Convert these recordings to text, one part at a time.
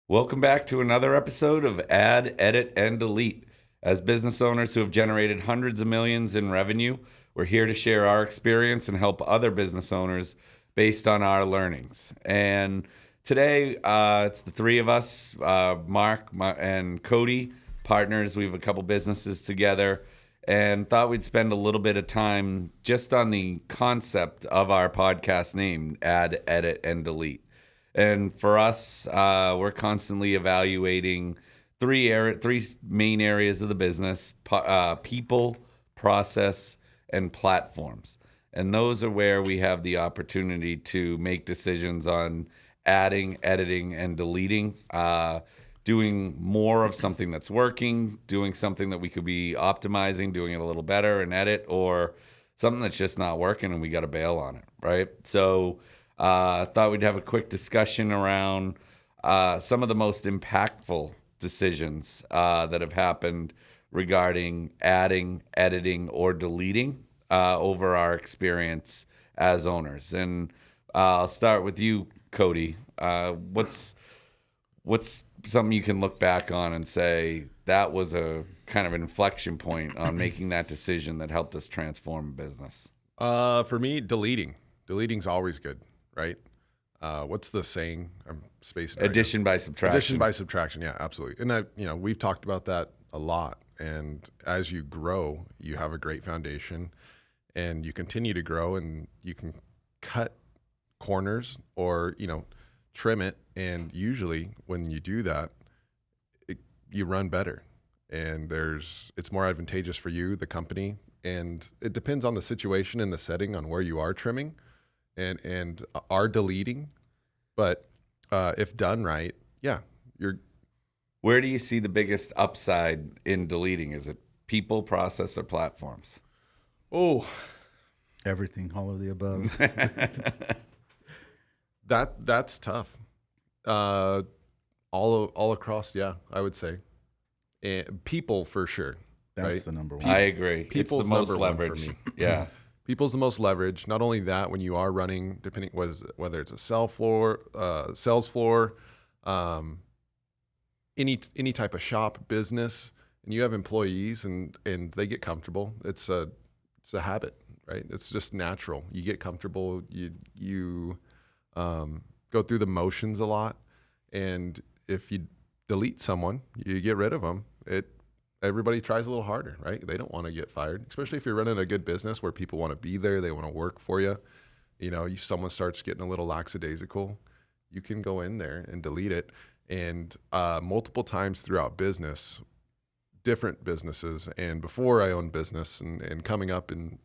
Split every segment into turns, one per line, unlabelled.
Welcome back to another episode of Add, Edit, and Delete. As business owners who have generated hundreds of millions in revenue, we're here to share our experience and help other business owners based on our learnings. And today, it's the three of us, Mark and Cody, partners. We have a couple businesses together and thought we'd spend a little bit of time just on the concept of our podcast name, Add, Edit, and Delete. And for us, we're constantly evaluating three main areas of the business: people, process, and platforms. And those are where we have the opportunity to make decisions on adding, editing, and deleting, doing more of something that's working, doing something that we could be optimizing, doing it a little better and edit, or something that's just not working and we got to bail on it, right? So I thought we'd have a quick discussion around some of the most impactful decisions that have happened regarding adding, editing, or deleting over our experience as owners. And I'll start with you, Cody. What's something you can look back on and say that was a kind of inflection point on making that decision that helped us transform a business?
For me, deleting. Deleting's always good. Right? What's the saying? I'm spacing.
Addition by subtraction.
Addition by subtraction. Yeah, absolutely. And we've talked about that a lot. And as you grow, you have a great foundation, and you continue to grow, and you can cut corners or trim it. And usually, when you do that, you run better, and it's more advantageous for you, the company, and it depends on the situation and the setting on where you are trimming and are deleting, but if done right, you're.
Where do you see the biggest upside in deleting? Is it people, process, or platforms?
Oh,
everything, all of the above.
That's tough. All across, I would say, and people for sure.
That's
right?
the number one.
I agree.
People's
it's the most
number one
leverage.
for me.
Yeah.
People's the most leverage. Not only that, when you are running, depending whether it's a sales floor, any type of shop business, and you have employees and they get comfortable. It's a habit, right? It's just natural. You get comfortable. You go through the motions a lot, and if you delete someone, you get rid of them. Everybody tries a little harder, right? They don't want to get fired, especially if you're running a good business where people want to be there. They want to work for you. Someone starts getting a little lackadaisical, you can go in there and delete it. And multiple times throughout business, different businesses, and before I owned business and coming up in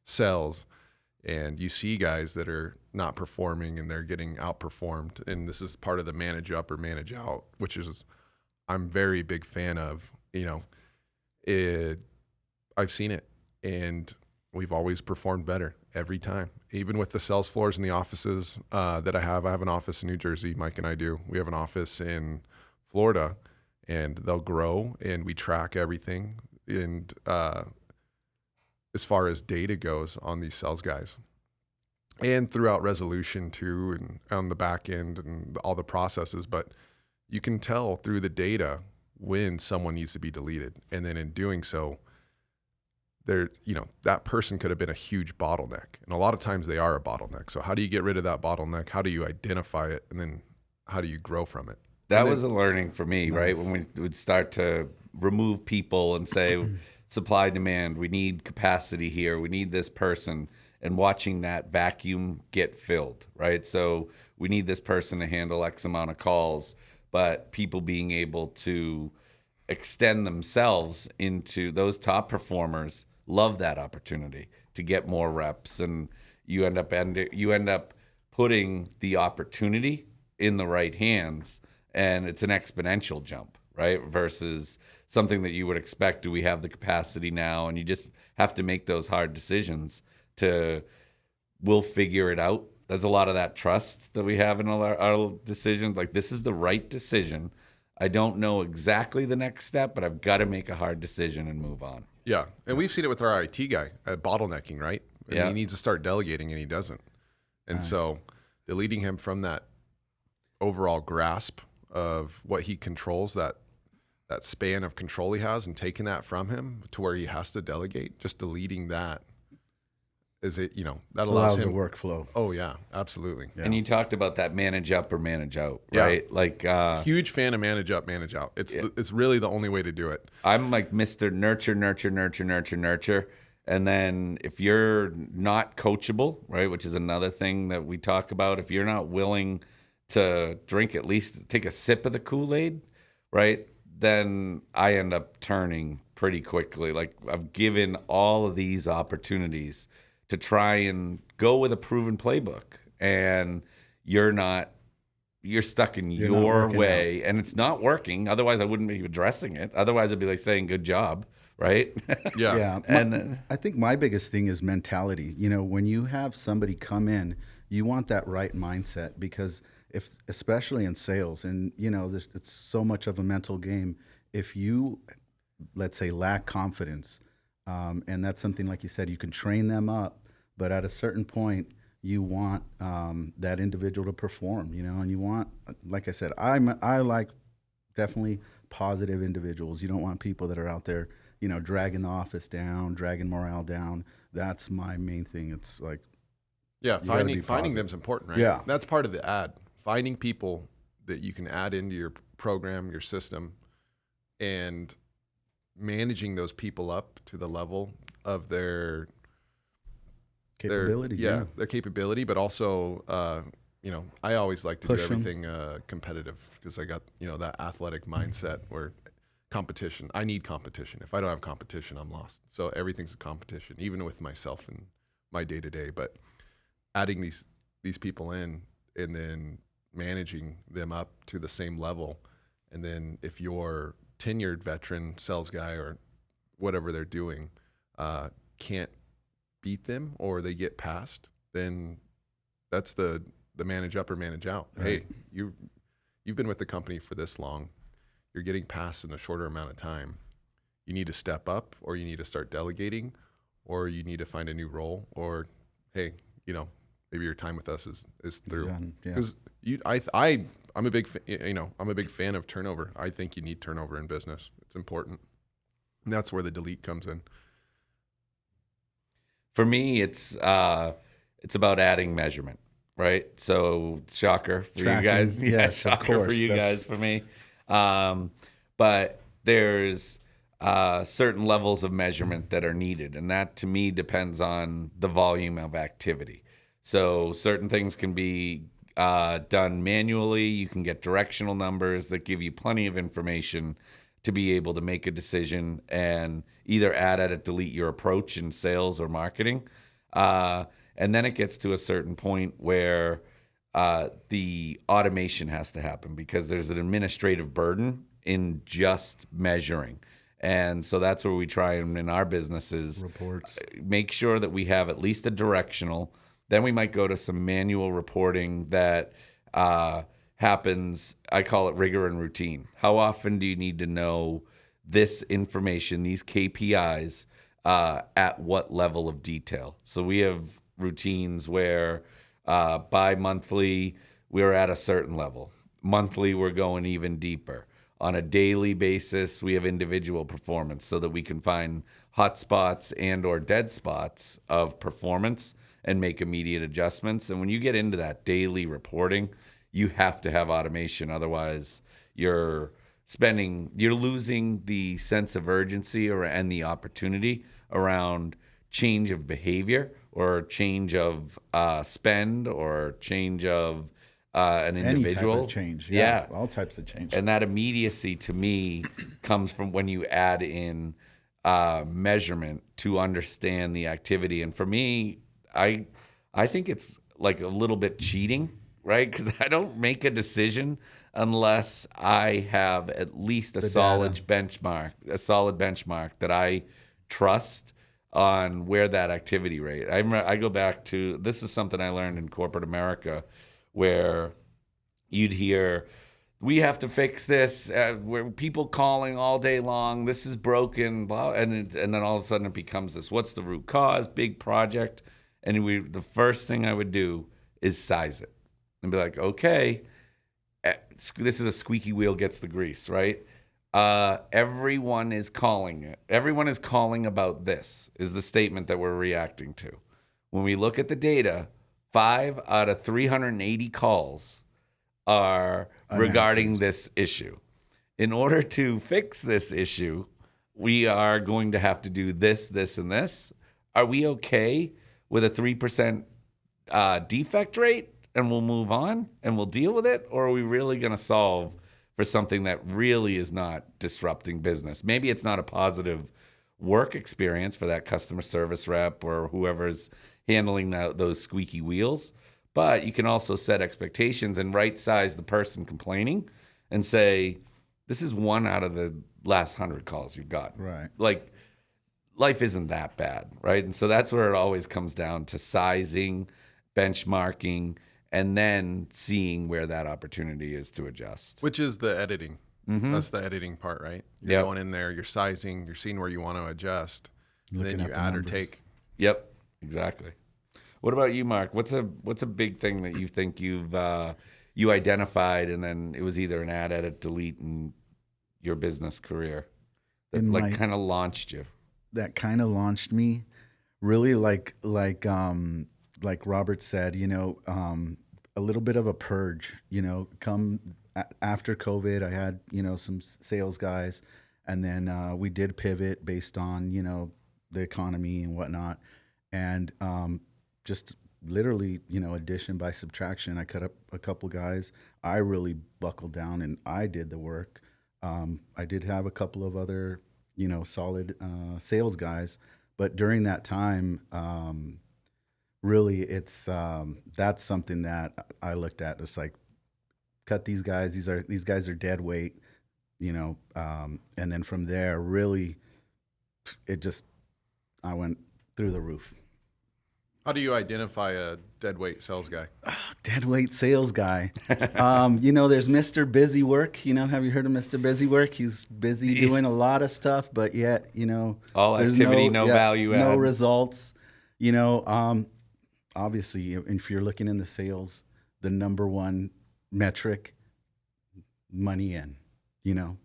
sales, and you see guys that are not performing and they're getting outperformed. And this is part of the manage up or manage out, which is I'm very big fan of. I've seen it, and we've always performed better every time. Even with the sales floors and the offices that I have an office in New Jersey. Mike and I do. We have an office in Florida, and they'll grow, and we track everything. And as far as data goes on these sales guys, and throughout resolution too, and on the back end and all the processes, but you can tell through the data when someone needs to be deleted. And then in doing so, that person could have been a huge bottleneck. And a lot of times they are a bottleneck. So how do you get rid of that bottleneck? How do you identify it? And then how do you grow from it?
That was a learning for me, nice. Right? When we would start to remove people and say, supply, demand, we need capacity here, we need this person, and watching that vacuum get filled, right? So we need this person to handle X amount of calls, but people being able to extend themselves into those top performers love that opportunity to get more reps, and you end up putting the opportunity in the right hands, and it's an exponential jump, right? Versus something that you would expect. Do we have the capacity now? And you just have to make those hard decisions we'll figure it out. There's a lot of that trust that we have in our decisions. Like, this is the right decision. I don't know exactly the next step, but I've got to make a hard decision and move on.
Yeah. And we've seen it with our IT guy at bottlenecking, right? And he needs to start delegating, and he doesn't. And so deleting him from that overall grasp of what he controls, that span of control he has, and taking that from him to where he has to delegate, just deleting that is it, that allows
Allows
him
a workflow.
Oh yeah, absolutely.
Yeah.
And you talked about that manage up or manage out,
Yeah.
right? Like
Huge fan of manage up, manage out. It's
Yeah.
it's really the only way to do it.
I'm like Mr. Nurture, nurture, nurture, nurture, nurture. And then if you're not coachable, right, which is another thing that we talk about, if you're not willing to drink, at least take a sip of the Kool-Aid, right, then I end up turning pretty quickly. Like I've given all of these opportunities to try and go with a proven playbook, and you're stuck in
You're not
your
working
way, and it's not working. Otherwise, I wouldn't be addressing it. Otherwise, I'd be like saying good job, right?
Yeah.
Yeah.
And
I think my biggest thing is mentality. When you have somebody come in, you want that right mindset, because especially in sales, and it's so much of a mental game. If you, let's say, lack confidence, and that's something, like you said, you can train them up, but at a certain point, you want that individual to perform, and you want, like I said, I like definitely positive individuals. You don't want people that are out there, dragging the office down, dragging morale down. That's my main thing. It's like,
Yeah,
you gotta be
finding
positive.
them's important, right?
Yeah.
That's part of the ad. Finding people that you can add into your program, your system, and managing those people up to the level of their
capability.
their capability, but also I always like to
Push
do
'em.
everything competitive, because I got that athletic mindset where competition. I need competition. If I don't have competition, I'm lost. So everything's a competition, even with myself and my day to day. But adding these people in, and then managing them up to the same level, and then if your tenured veteran sales guy or whatever they're doing can't beat them, or they get past, then that's the manage up or manage out.
Right.
Hey, you've been with the company for this long. You're getting past in a shorter amount of time. You need to step up, or you need to start delegating, or you need to find a new role, or hey, maybe your time with us is through.
Done, yeah.
Because I'm a big I'm a big fan of turnover. I think you need turnover in business. It's important, and that's where the delete comes in.
for me, it's about adding measurement, right? So shocker for
Tracking,
you guys. Yeah,
yes, of
shocker for
course,
you
that's-
guys, for me. But there's certain levels of measurement that are needed, and that to me depends on the volume of activity. So certain things can be done manually. You can get directional numbers that give you plenty of information to be able to make a decision and either add, edit, delete your approach in sales or marketing. And then it gets to a certain point where the automation has to happen, because there's an administrative burden in just measuring. And so that's where we try and, in our businesses,
Reports.
make sure that we have at least a directional. Then we might go to some manual reporting that happens. I call it rigor and routine. How often do you need to know this information, these KPIs, at what level of detail? So we have routines where bi-monthly we're at a certain level. Monthly we're going even deeper. On a daily basis, we have individual performance so that we can find hot spots and or dead spots of performance and make immediate adjustments. And when you get into that daily reporting, you have to have automation. Otherwise, you're losing the sense of urgency and the opportunity around change of behavior, or change of spend, or change of an individual.
Any type of change.
Yeah.
All types of change.
And that immediacy to me comes from when you add in measurement to understand the activity. And for me, I think it's like a little bit cheating, right? Because I don't make a decision unless I have at least a solid benchmark that I trust on where that activity rate. I go back to, this is something I learned in corporate America, where you'd hear, we have to fix this, where people calling all day long, this is broken, blah, and then all of a sudden it becomes this, what's the root cause, big project, and the first thing I would do is size it and be like, okay, this is a squeaky wheel gets the grease, right? Everyone is calling it. Everyone is calling about this, is the statement that we're reacting to. When we look at the data, 5 out of 380 calls are regarding this issue. In order to fix this issue, we are going to have to do this, this, and this. Are we okay with a 3% defect rate and we'll move on and we'll deal with it? Or are we really going to solve for something that really is not disrupting business? Maybe it's not a positive work experience for that customer service rep or whoever's handling those squeaky wheels, but you can also set expectations and right size the person complaining and say, this is 1 out of the last 100 calls you've got.
Right.
Like, life isn't that bad, right? And so that's where it always comes down to sizing, benchmarking, and then seeing where that opportunity is to adjust.
Which is the editing.
Mm-hmm.
That's the editing part, right? You're
Yep.
going in there, you're sizing, you're seeing where you want to adjust, and
Looking
then
at
you
the
add
numbers.
or take.
Yep, exactly. What about you, Mark? What's a big thing that you think you identified and then it was either an add, edit, delete in your business career that
In
like
my-
kind of launched you?
That kind of launched me, really, like Robert said, a little bit of a purge. After COVID, I had some sales guys, and then we did pivot based on the economy and whatnot, and just literally addition by subtraction. I cut up a couple guys. I really buckled down and I did the work. I did have a couple of other solid sales guys, but during that time, really it's that's something that I looked at. It's like, cut these guys. These guys are dead weight, and then from there, really, I went through the roof.
How do you identify a dead weight sales guy?
Dead weight sales guy. There's Mr. Busy Work. Have you heard of Mr. Busy Work? He's busy doing a lot of stuff, but yet,
All
there's
activity, no value
no
add.
results. Obviously, if you're looking in the sales, the number one metric, money in.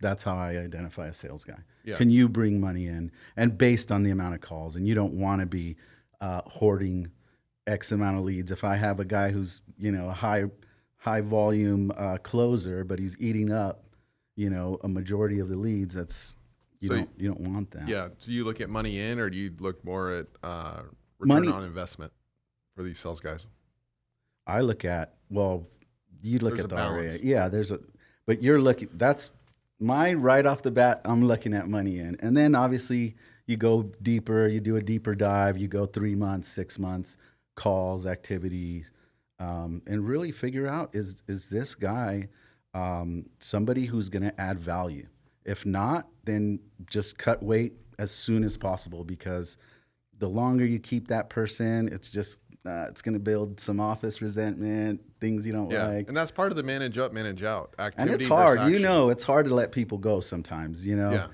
That's how I identify a sales guy.
Yeah.
Can you bring money in? And based on the amount of calls, and you don't want to be hoarding X amount of leads. If I have a guy who's a high volume closer, but he's eating up a majority of the leads, that's you don't want that.
Yeah. Do you look at money in, or do you look more at return
Money-
on investment for these sales guys?
I look at you look
There's
at
a
the RA.
balance.
Yeah, but you're looking. That's my right off the bat. I'm looking at money in, and then obviously you go deeper. You do a deeper dive. You go 3 months, 6 months, calls, activities, and really figure out is this guy somebody who's going to add value. If not, then just cut weight as soon as possible, because the longer you keep that person, it's just it's going to build some office resentment, things you don't
Yeah.
like.
And that's part of the manage up, manage out
And
activity.
it's hard,
versus action.
it's hard to let people go sometimes,
Yeah.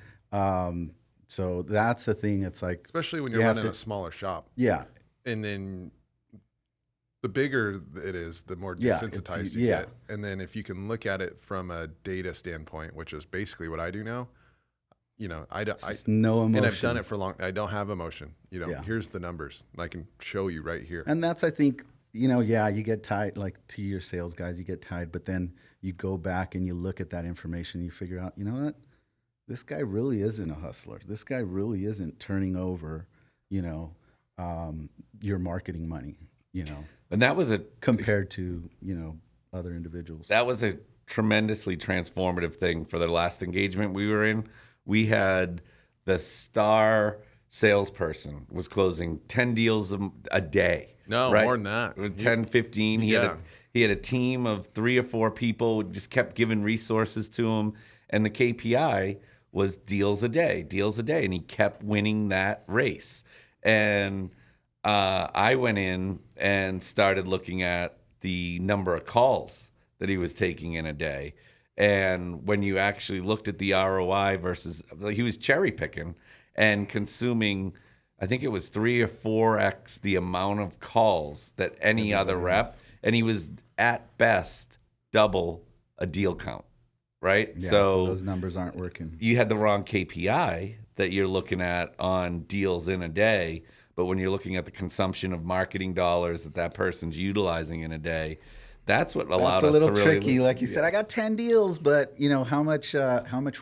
So that's the thing. It's like,
Especially when
You
you're
have
running
to-
a smaller shop.
yeah,
And then the bigger it is, the more
Yeah,
desensitized
it's-
you
yeah.
get. And then if you can look at it from a data standpoint, which is basically what I do now,
it's no emotion.
and I've done it for long. I don't have emotion.
Yeah.
Here's the numbers. And I can show you right here.
And that's, I think, you get tied, like to your sales guys, you get tied, but then you go back and you look at that information, you figure out, what? This guy really isn't a hustler. This guy really isn't turning over, your marketing money,
And that was
compared to, other individuals.
that was a tremendously transformative thing for the last engagement we were in. We had the star salesperson was closing 10 deals a day.
No,
right?
more than that.
It was 10, 15. He had a team of 3 or 4 people, just kept giving resources to him. And the KPI was deals a day. And he kept winning that race. And I went in and started looking at the number of calls that he was taking in a day. And when you actually looked at the ROI versus, he was cherry picking and consuming, I think it was 3 or 4x the amount of calls that any other rep. And he was at best double a deal count, right?
Yeah, so those numbers aren't working.
You had the wrong KPI that you're looking at on deals in a day, but when you're looking at the consumption of marketing dollars that person's utilizing in a day, that's what allowed us to really.
That's a little tricky. Like you said, I got 10 deals, but how much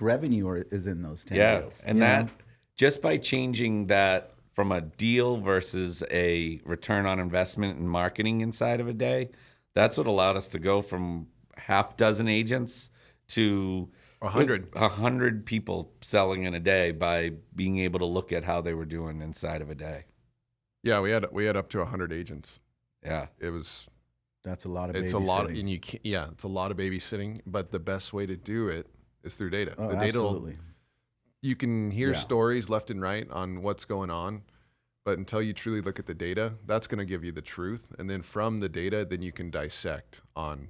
revenue is in those 10 deals?
And that just by changing that from a deal versus a return on investment in marketing inside of a day, that's what allowed us to go from half dozen agents to 100 people selling in a day by being able to look at how they were doing inside of a day.
Yeah, we had up to 100 agents.
Yeah,
that's a lot of.
It's a lot, and it's a lot of babysitting. But the best way to do it is through data.
Oh,
the data,
absolutely.
You can hear stories left and right on what's going on, but until you truly look at the data, that's going to give you the truth. And then from the data, then you can dissect on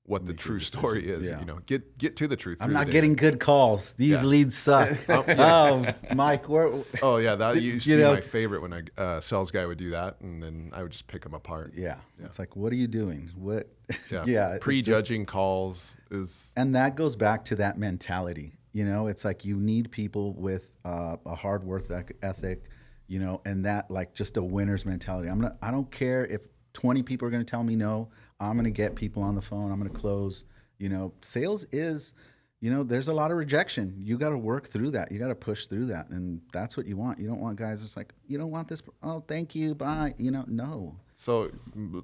what the true story is.
Yeah.
Get to the truth.
I'm not getting good calls. These leads suck. Mike,
that used to be my favorite when a sales guy would do that, and then I would just pick them apart.
Yeah. It's like, what are you doing? What?
Prejudging calls is,
and that goes back to that mentality. It's like you need people with a hard work ethic, and that like just a winner's mentality. I don't care if 20 people are going to tell me no. I'm going to get people on the phone. I'm going to close. Sales is, there's a lot of rejection. You got to work through that. You got to push through that. And that's what you want. You don't want guys that's like, you don't want this. Oh, thank you. Bye. No.
So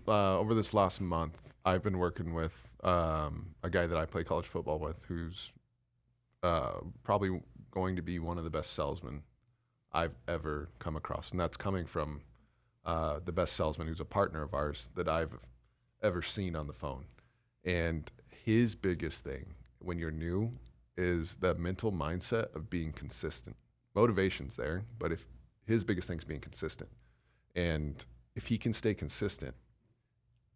over this last month, I've been working with a guy that I play college football with who's probably going to be one of the best salesmen I've ever come across. And that's coming from the best salesman who's a partner of ours that I've ever seen on the phone. And his biggest thing when you're new is the mental mindset of being consistent. Motivation's there, but if his biggest thing is being consistent. And if he can stay consistent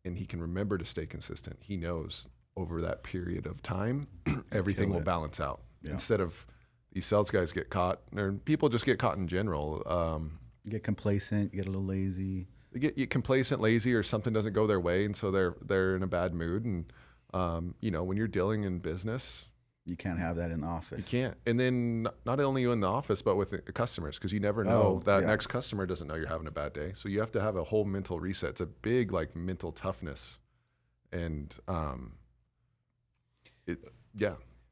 and he can remember to stay consistent, he knows over that period of time, everything will balance out. Yeah. Instead of these sales guys get caught, or people just get caught in general.
You get complacent, you get a little lazy.
They get complacent, lazy, or something doesn't go their way, and so they're in a bad mood. And when you're dealing in business,
you can't have that in the office.
You can't. And then not only in the office, but with the customers, because you never know next customer doesn't know you're having a bad day. So you have to have a whole mental reset. It's a big mental toughness, and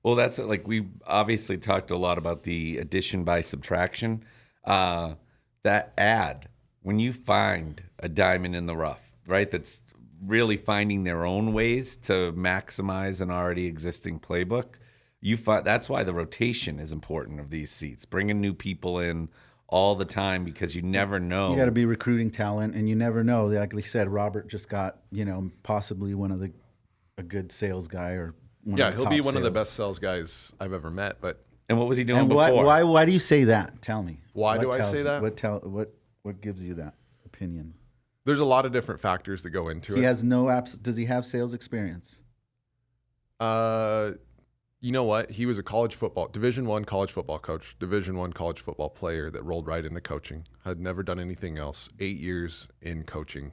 Well, that's we obviously talked a lot about the addition by subtraction. That ad, when you find a diamond in the rough, right, that's really finding their own ways to maximize an already existing playbook, that's why the rotation is important of these seats, bringing new people in all the time, because you never know.
You got to be recruiting talent, and you never know. Like you said, Robert just got possibly a good sales guy, or
he'll be one of the best sales guys I've ever met.
And what was he doing
before? Why do you say that? Tell me.
Why do I say that?
What gives you that opinion?
There's a lot of different factors that go into it.
He has no apps. Does he have sales experience?
You know what? He was a Division I college football coach, Division I college football player that rolled right into coaching. Had never done anything else. 8 years in coaching.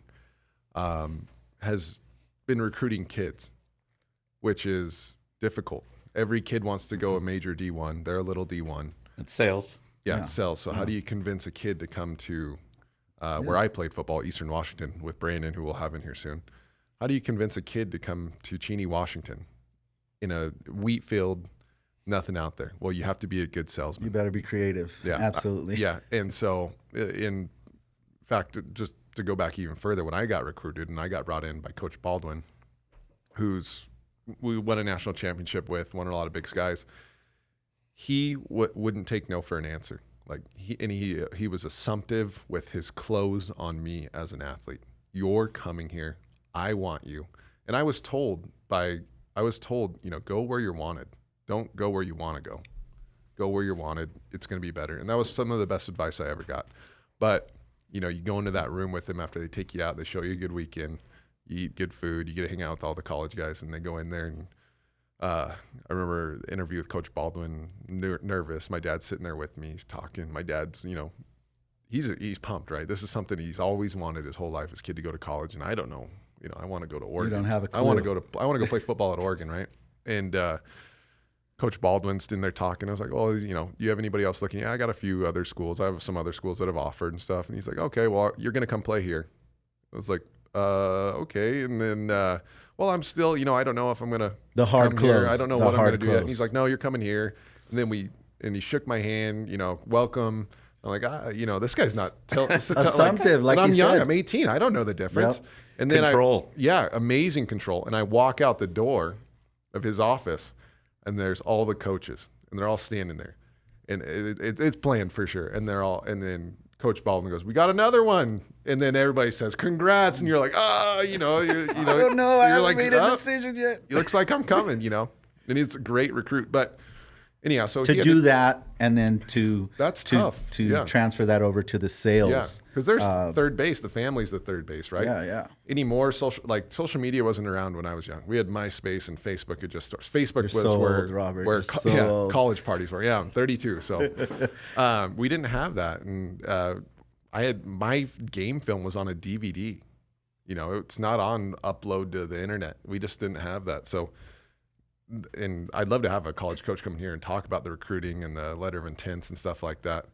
Has been recruiting kids, which is difficult. Every kid wants to go a major D1. They're a little D1.
It's sales.
Yeah, sales. So how do you convince a kid to come to where I played football, Eastern Washington, with Brandon, who we'll have in here soon? How do you convince a kid to come to Cheney, Washington, in a wheat field, nothing out there? Well, you have to be a good salesman.
You better be creative. Yeah, absolutely.
And so, in fact, just to go back even further, when I got recruited and I got brought in by Coach Baldwin, we won a national championship with, won a lot of big skies. He wouldn't take no for an answer. He was assumptive with his close on me as an athlete. You're coming here. I want you. And I was told, go where you're wanted. Don't go where you want to go. Go where you're wanted. It's going to be better. And that was some of the best advice I ever got. But, you go into that room with them after they take you out, they show you a good weekend, you eat good food, you get to hang out with all the college guys, and they go in there and I remember the interview with Coach Baldwin, nervous. My dad's sitting there with me. He's talking. My dad's, he's pumped, right? This is something he's always wanted his whole life, his kid to go to college. And I don't know I want to go to Oregon.
don't have a
I want to
clue.
go to play football at Oregon, right? And Coach Baldwin's in there talking. I was like, well, do you have anybody else looking? Yeah, I got a few other schools. I have some other schools that have offered and stuff. And he's like, okay, well, you're going to come play here. I was like, okay. And then, well, I'm still, I don't know if I'm going to
The hard
come here.
close.
I don't know
The
what I'm going to
hard
do yet. And
close.
he's like, no, you're coming here. And he shook my hand, welcome. I'm like, this guy's not
Assumptive, like
but I'm
you
young.
said.
I'm 18. I don't know the difference.
Yep.
And then
Control.
amazing control. And I walk out the door of his office, and there's all the coaches, and they're all standing there, and it's planned for sure. And and then Coach Baldwin goes, "We got another one," and then everybody says, "Congrats!" And you're like,
I don't know. I
you're
haven't
like,
made a decision yet.
It looks like I'm coming, And he's a great recruit, but anyhow, so
To
he had
do that and then to
That's
to,
tough.
to
Yeah.
transfer that over to the sales.
Yeah, because there's third base. The family's the third base, right?
Yeah.
Anymore, social media wasn't around when I was young. We had MySpace and Facebook. It just started. Facebook
You're
was
so
where
old, Robert.
where
You're so old.
college parties were. Yeah, I'm 32, so we didn't have that. And I had my game film was on a DVD. It's not on upload to the internet. We just didn't have that. So. And I'd love to have a college coach come here and talk about the recruiting and the letter of intents and stuff like that.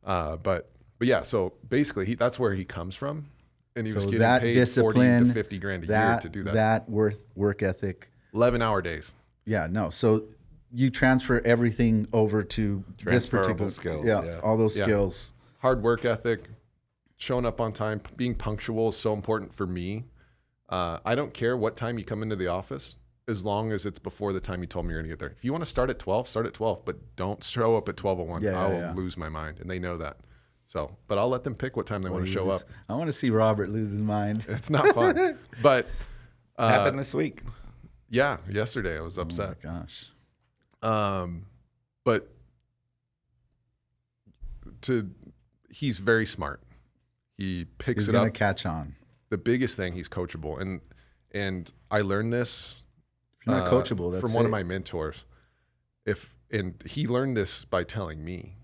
But yeah, so basically that's where he comes from, and he was
So
getting
that
paid
discipline,
40 to 50 grand a year to do that.
That work ethic.
11-hour days.
Yeah, no. So you transfer everything over to this
Transferable
particular
skills,
Yeah,
yeah.
all those
Yeah.
skills.
Hard work ethic, showing up on time, being punctual is so important for me. I don't care what time you come into the office, as long as it's before the time you told me you're going to get there. If you want to start at 12, start at 12, but don't show up at 12:01.
Yeah,
I will
yeah.
lose my mind, and they know that. So, but I'll let them pick what time they want to show up.
I want to see Robert lose his mind.
It's not fun. But
Happened this week.
yeah, yesterday I was upset.
Oh my gosh.
But he's very smart. He picks
He's
it
going to
up.
catch on.
The biggest thing, he's coachable, and I learned this
If you're not coachable, that's
from one of
it.
my mentors. And he learned this by telling me,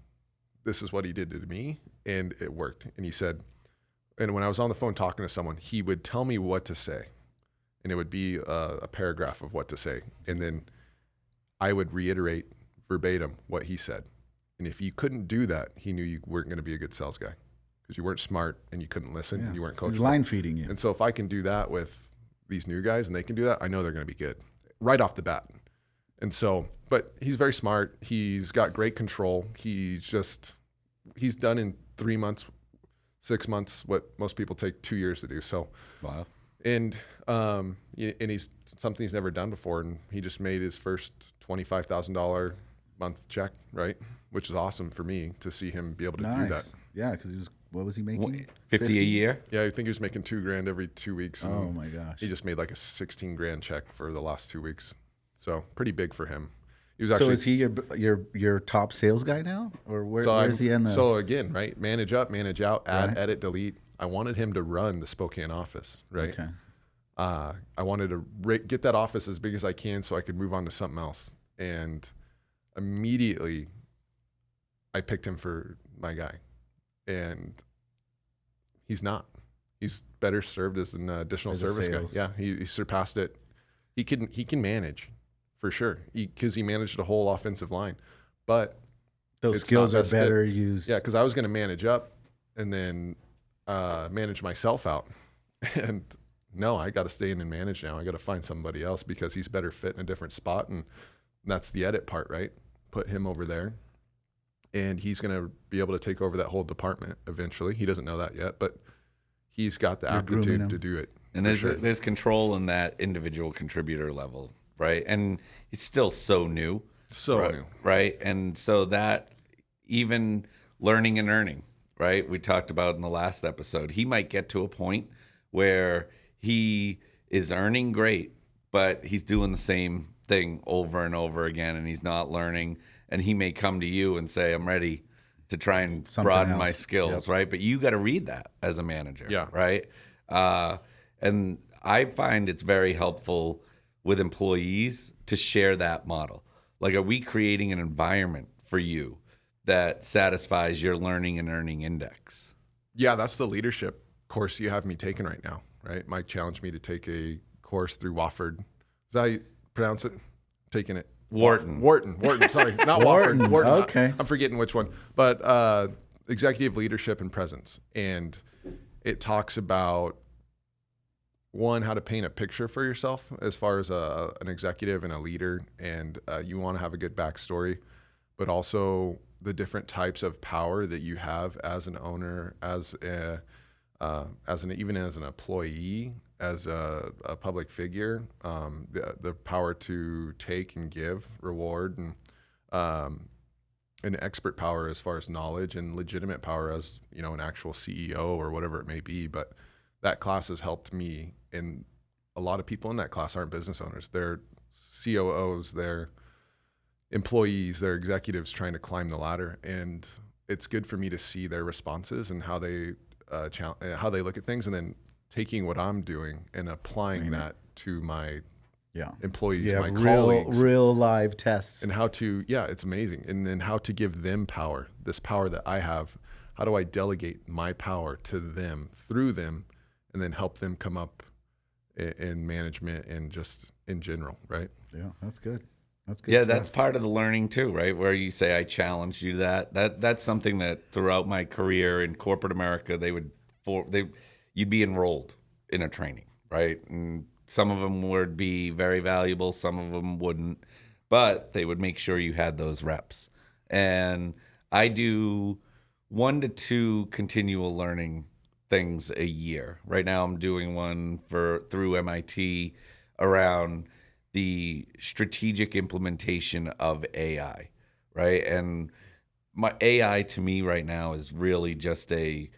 this is what he did to me, and it worked. And he said, and when I was on the phone talking to someone, he would tell me what to say, and it would be a paragraph of what to say, and then I would reiterate verbatim what he said. And if you couldn't do that, he knew you weren't going to be a good sales guy, because you weren't smart and you couldn't listen and you weren't
He's
coachable.
line feeding you.
And so if I can do that with these new guys and they can do that, I know they're going to be good right off the bat. And so, but he's very smart. He's got great control. He's done in 3 months, 6 months, what most people take 2 years to do. So,
Wow.
and he's something he's never done before. And he just made his first $25,000 month check, right? Which is awesome for me to see him be able to do that.
Nice. Yeah, because what was he making?
50 a year?
Yeah, I think he was making $2,000 every 2 weeks. And
Oh my gosh.
he just made like a 16 grand check for the last 2 weeks. So pretty big for him. He was
So
actually,
is he your top sales guy now, or where
I'm-
is he in the?
So again, right? Manage up, manage out, add,
Right.
edit, delete. I wanted him to run the Spokane office, right?
Okay.
I wanted to get that office as big as I can so I could move on to something else. And immediately I picked him for my guy. And he's not. He's better served as an additional
As a
service guy.
sales.
Yeah, he surpassed it. He can manage for sure because he managed a whole offensive line. But
Those
it's
skills
not
are
best fit.
better used.
yeah, because I was going to manage up and then manage myself out. And no, I got to stay in and manage now. I got to find somebody else because he's better fit in a different spot. And that's the edit part, right? Put him over there. And he's going to be able to take over that whole department eventually. He doesn't know that yet, but he's got the
You're grooming
aptitude
him.
to do it.
And
for
there's control in that individual contributor level, right? And he's still so new.
So
right,
new.
right? And so that even learning and earning, right? We talked about in the last episode, he might get to a point where he is earning great, but he's doing the same thing over and over again, and he's not learning. And he may come to you and say, I'm ready to try and
Something
broaden my
else.
skills, right? But you got to read that as a manager,
Yeah.
right? And I find it's very helpful with employees to share that model. Like, are we creating an environment for you that satisfies your learning and earning index?
Yeah, that's the leadership course you have me taking right now, right? Mike challenged me to take a course through Wofford. Is that how you pronounce it? Taking it.
Wharton.
Wharton. Sorry, not
Wharton,
Wofford. Wharton.
okay.
I'm forgetting which one. But executive leadership and presence. And it talks about, one, how to paint a picture for yourself as far as an executive and a leader. And you want to have a good backstory, but also the different types of power that you have as an owner, even as an employee, as a public figure, the power to take and give, reward, and an expert power as far as knowledge, and legitimate power as, you know, an actual CEO or whatever it may be. But that class has helped me, and a lot of people in that class aren't business owners. They're COOs, they're employees, they're executives trying to climb the ladder. And it's good for me to see their responses and how they look at things, and then taking what I'm doing and applying that to my employees, my colleagues,
real live tests,
and how to, it's amazing. And then how to give them power, this power that I have. How do I delegate my power to them, through them, and then help them come up in management and just in general, right?
Yeah, that's good. That's good.
Yeah,
stuff.
that's part of the learning too, right? Where you say, I challenged you. That's something that throughout my career in corporate America, you'd be enrolled in a training, right? And some of them would be very valuable, some of them wouldn't, but they would make sure you had those reps. And I do 1 to 2 continual learning things a year. Right now I'm doing one through MIT around the strategic implementation of AI, right? And my AI to me right now is really just a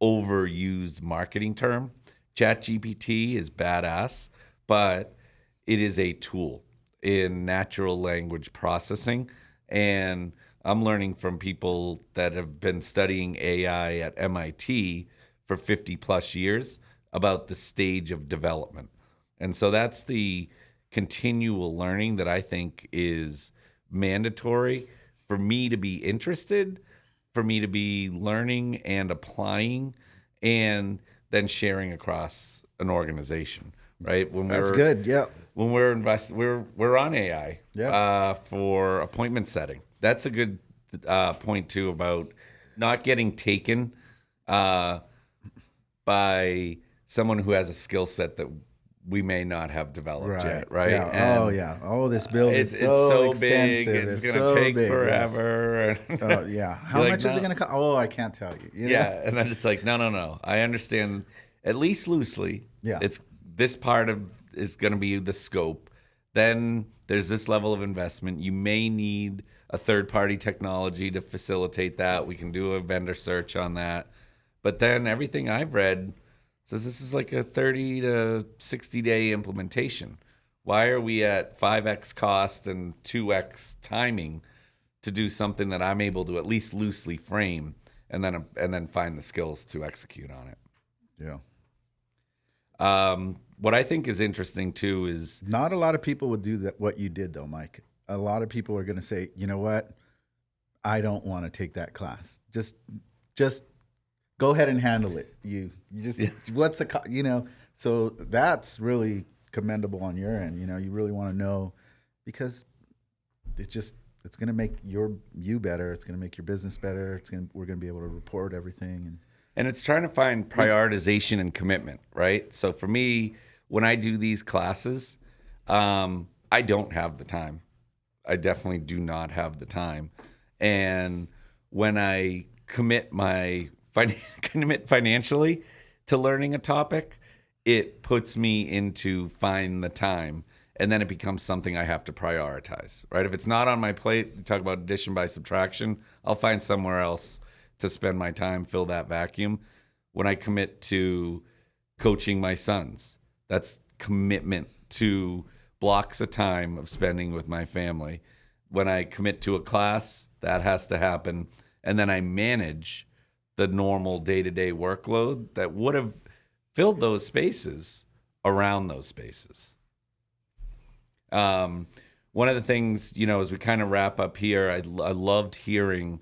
overused marketing term. ChatGPT is badass, but it is a tool in natural language processing. And I'm learning from people that have been studying AI at MIT for 50 plus years about the stage of development. And so that's the continual learning that I think is mandatory for me to be interested, for me to be learning and applying, and then sharing across an organization, right?
That's good. Yeah.
When we're we're on AI for appointment setting. That's a good point too, about not getting taken by someone who has a skill set that we may not have developed yet, right?
Yeah. And this build is so
big.
extensive.
It's going to take forever.
Yes. How much is it going to cost? Oh, I can't tell you.
Yeah, and then it's like, no. I understand, at least loosely.
Yeah.
It's this part is going to be the scope. Then there's this level of investment. You may need a third-party technology to facilitate that. We can do a vendor search on that. But then everything I've read says this is like a 30 to 60 day implementation. Why are we at 5x cost and 2x timing to do something that I'm able to at least loosely frame and then find the skills to execute on it?
Yeah.
What I think is interesting too is
not a lot of people would do that. What you did though, Mike. A lot of people are going to say, you know what? I don't want to take that class. Just go ahead and handle it. You just, what's the, so that's really commendable on your end. You really want to know, because it's going to make you better. It's going to make your business better. We're going to be able to report everything.
And it's trying to find prioritization and commitment, right? So for me, when I do these classes, I don't have the time. I definitely do not have the time. And when I commit financially to learning a topic, it puts me into find the time, and then it becomes something I have to prioritize, right? If it's not on my plate, you talk about addition by subtraction, I'll find somewhere else to spend my time, fill that vacuum. When I commit to coaching my sons, that's commitment to blocks of time of spending with my family. When I commit to a class, that has to happen. And then I manage the normal day-to-day workload that would have filled those spaces around those spaces. One of the things, as we kind of wrap up here, I loved hearing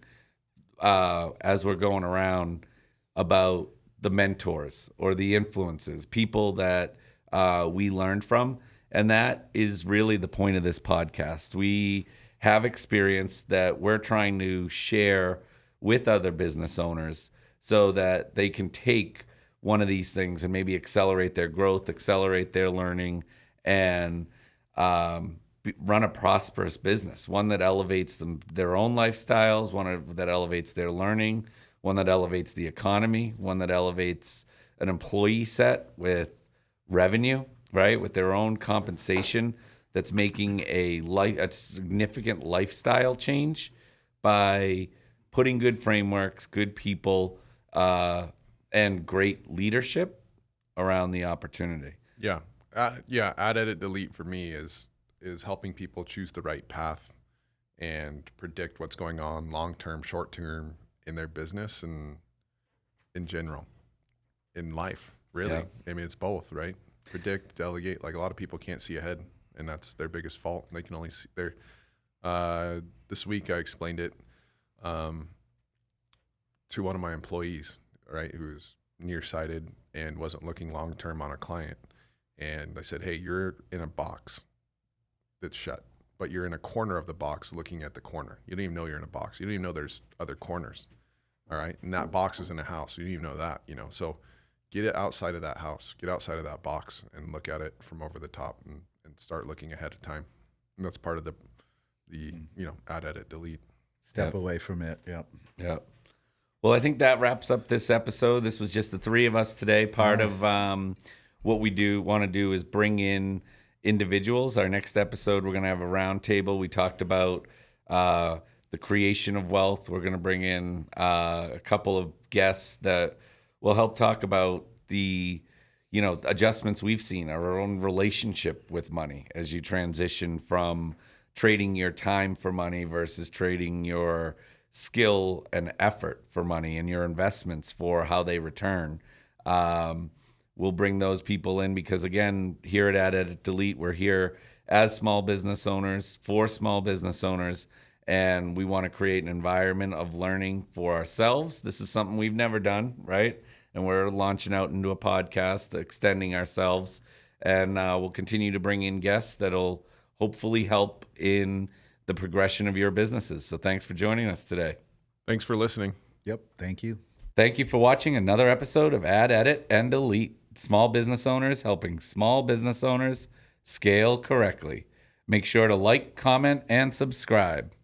as we're going around about the mentors or the influences, people that we learned from. And that is really the point of this podcast. We have experience that we're trying to share with other business owners so that they can take one of these things and maybe accelerate their growth, accelerate their learning, and run a prosperous business, one that elevates their own lifestyles, that elevates their learning, one that elevates the economy, one that elevates an employee set with revenue, right, with their own compensation, that's making a significant lifestyle change by putting good frameworks, good people, and great leadership around the opportunity.
Yeah. Add, edit, delete for me is helping people choose the right path and predict what's going on long-term, short-term in their business and in general, in life, really.
Yeah.
I mean, it's both, right? Predict, delegate. Like, a lot of people can't see ahead, and that's their biggest fault. They can only see this week I explained it to one of my employees, right, who was nearsighted and wasn't looking long-term on a client. And I said, hey, you're in a box that's shut, but you're in a corner of the box looking at the corner. You don't even know you're in a box. You don't even know there's other corners, all right? And that box is in a house. You don't even know that, So get it outside of that house. Get outside of that box and look at it from over the top and start looking ahead of time. And that's part of the add, edit, delete.
Step away from it. Yep.
Yep. Well, I think that wraps up this episode. This was just the three of us today. Part of what we want to do is bring in individuals. Our next episode, we're going to have a round table. We talked about the creation of wealth. We're going to bring in a couple of guests that will help talk about the adjustments we've seen, our own relationship with money as you transition from trading your time for money versus trading your skill and effort for money, and your investments for how they return. We'll bring those people in because, again, here at Add, Edit, Delete, we're here as small business owners, for small business owners, and we want to create an environment of learning for ourselves. This is something we've never done, right? And we're launching out into a podcast, extending ourselves, and we'll continue to bring in guests that'll hopefully help in the progression of your businesses. So thanks for joining us today.
Thanks for listening.
Yep. Thank you.
Thank you for watching another episode of Add, Edit, and Delete. Small business owners helping small business owners scale correctly. Make sure to like, comment, and subscribe.